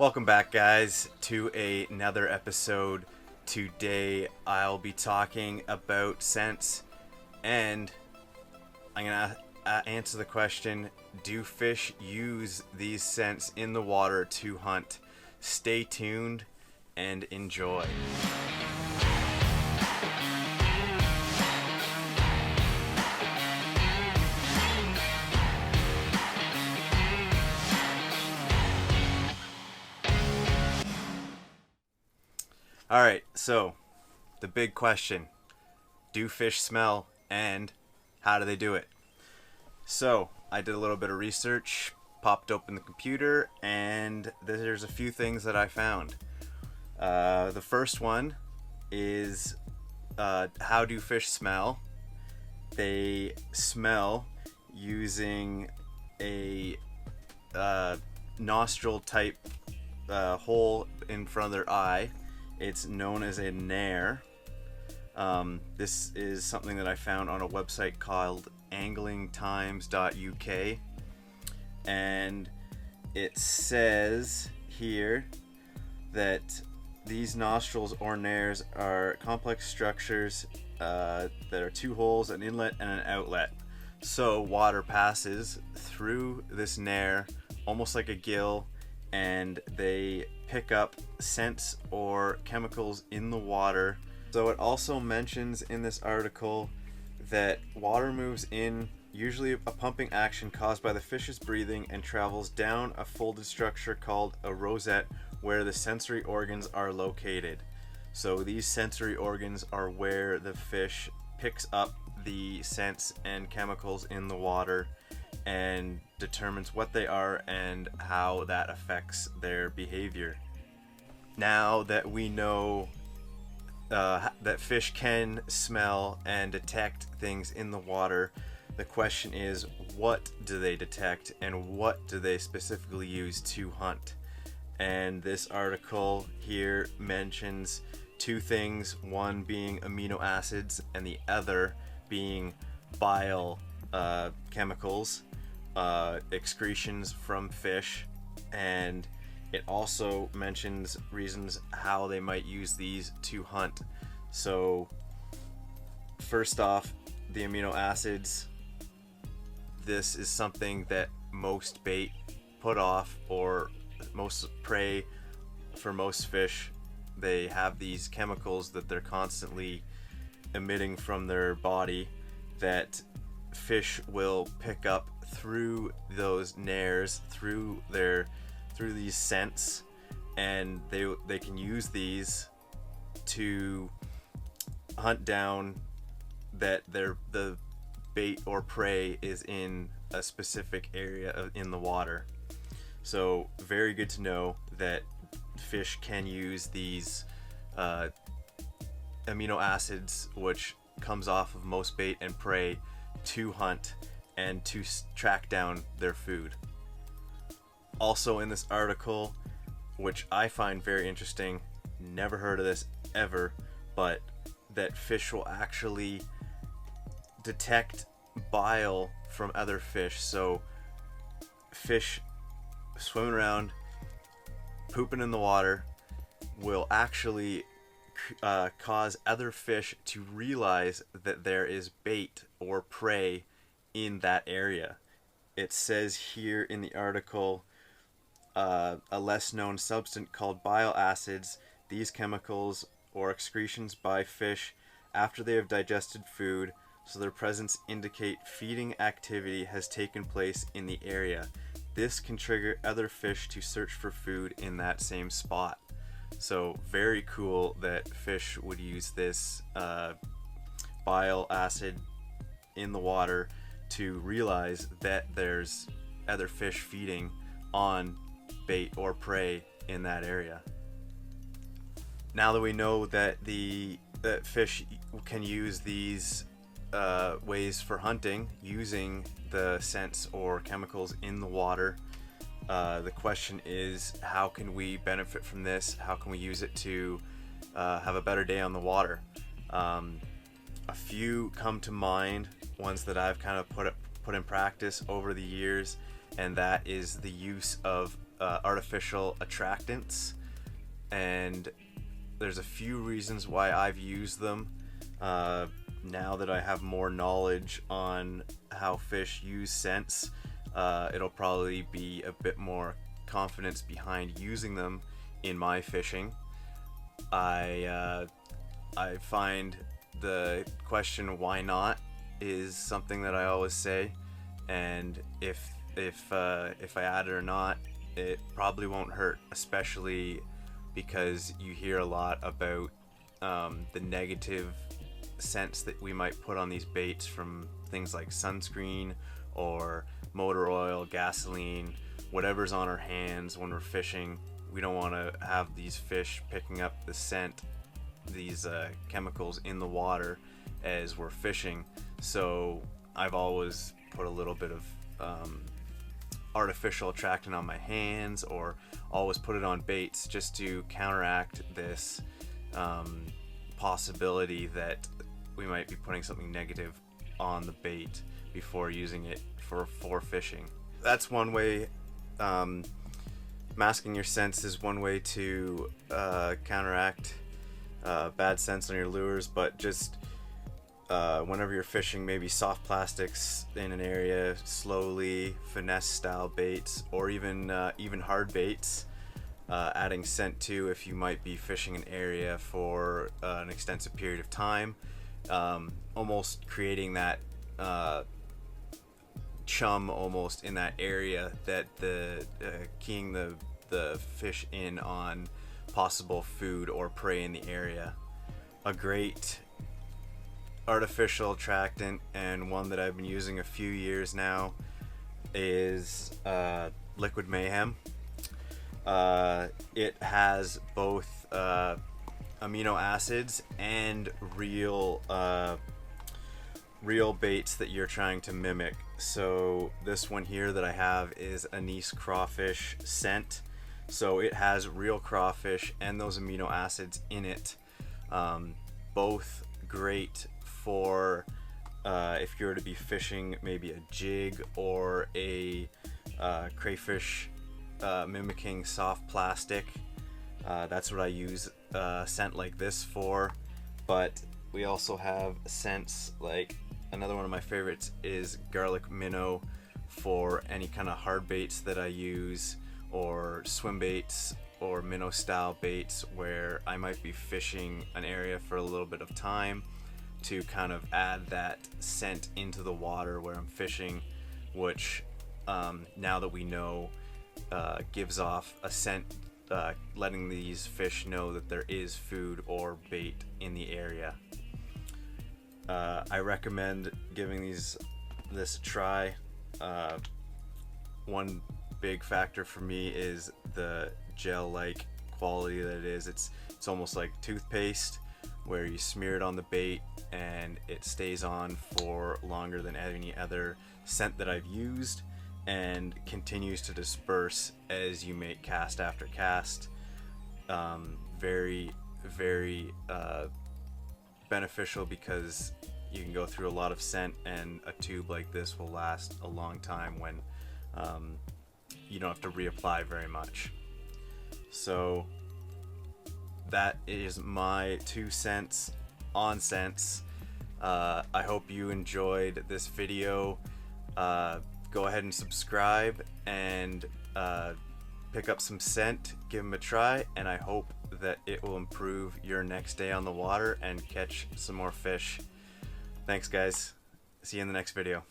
Welcome back, guys, to another episode. Today, I'll be talking about scents, and I'm going to answer the question, do fish use these scents in the water to hunt? Stay tuned and enjoy. Alright, so the big question, do fish smell and how do they do it? So I did a little bit of research, popped open the computer, and there's a few things that I found. The first one is how do fish smell? They smell using a nostril type hole in front of their eye. It's known as a nair. This is something that I found on a website called anglingtimes.uk, and it says here that these nostrils or nairs are complex structures that are two holes, an inlet and an outlet. So water passes through this nair almost like a gill, and they pick up scents or chemicals in the water. So it also mentions in this article that water moves in, usually a pumping action caused by the fish's breathing, and travels down a folded structure called a rosette where the sensory organs are located. So these sensory organs are where the fish picks up the scents and chemicals in the water and determines what they are and how that affects their behavior. Now that we know that fish can smell and detect things in the water, the question is, what do they detect and what do they specifically use to hunt? And this article here mentions two things, one being amino acids and the other being bile chemicals, excretions from fish, and it also mentions reasons how they might use these to hunt. So first off, the amino acids. This is something that most bait put off, or most prey for most fish. They have these chemicals that they're constantly emitting from their body that fish will pick up through those nairs, through these scents, and they can use these to hunt down that the bait or prey is in a specific area in the water. So very good to know that fish can use these amino acids, which comes off of most bait and prey, to hunt and to track down their food. Also in this article, which I find very interesting, never heard of this ever, but that fish will actually detect bile from other fish. So fish swimming around, pooping in the water, will actually cause other fish to realize that there is bait or prey in that area. It says here in the article, a less known substance called bile acids. These chemicals or excretions by fish after they have digested food, so their presence indicate feeding activity has taken place in the area. This can trigger other fish to search for food in that same spot. So very cool that fish would use this bile acid in the water to realize that there's other fish feeding on bait or prey in that area. Now that we know that that fish can use these ways for hunting using the scents or chemicals in the water, the question is, how can we benefit from this? How can we use it to have a better day on the water? A few come to mind, ones that I've kind of put in practice over the years, and that is the use of artificial attractants, and there's a few reasons why I've used them. Now that I have more knowledge on how fish use scents, it'll probably be a bit more confidence behind using them in my fishing. I find the question why not is something that I always say, and if I add it or not, it probably won't hurt, especially because you hear a lot about the negative scents that we might put on these baits from things like sunscreen or motor oil, gasoline, whatever's on our hands when we're fishing. We don't want to have these fish picking up the scent, these chemicals in the water as we're fishing. So I've always put a little bit of artificial attractant on my hands, or always put it on baits just to counteract this possibility that we might be putting something negative on the bait before using it for fishing. That's one way. Masking your scents is one way to counteract bad scents on your lures, but just whenever you're fishing maybe soft plastics in an area, slowly, finesse style baits, or even hard baits, adding scent to if you might be fishing an area for an extensive period of time, almost creating that chum almost in that area, that the keying the fish in on possible food or prey in the area. A great artificial attractant, and one that I've been using a few years now, is Liquid Mayhem. It has both amino acids and real baits that you're trying to mimic. So this one here that I have is anise crawfish scent. So it has real crawfish and those amino acids in it. Both great for if you were to be fishing maybe a jig or a crayfish mimicking soft plastic. That's what I use a scent like this for. But we also have scents like, another one of my favorites is garlic minnow for any kind of hard baits that I use, or swim baits or minnow style baits where I might be fishing an area for a little bit of time, to kind of add that scent into the water where I'm fishing, which now that we know gives off a scent, letting these fish know that there is food or bait in the area. I recommend giving this a try. One big factor for me is the gel-like quality that it is. It's almost like toothpaste, where you smear it on the bait and it stays on for longer than any other scent that I've used, and continues to disperse as you make cast after cast. Very beneficial, because you can go through a lot of scent, and a tube like this will last a long time when you don't have to reapply very much. So that is my 2 cents on scents. I hope you enjoyed this video. Go ahead and subscribe and pick up some scent, give them a try, and I hope that it will improve your next day on the water and catch some more fish. Thanks guys, see you in the next video.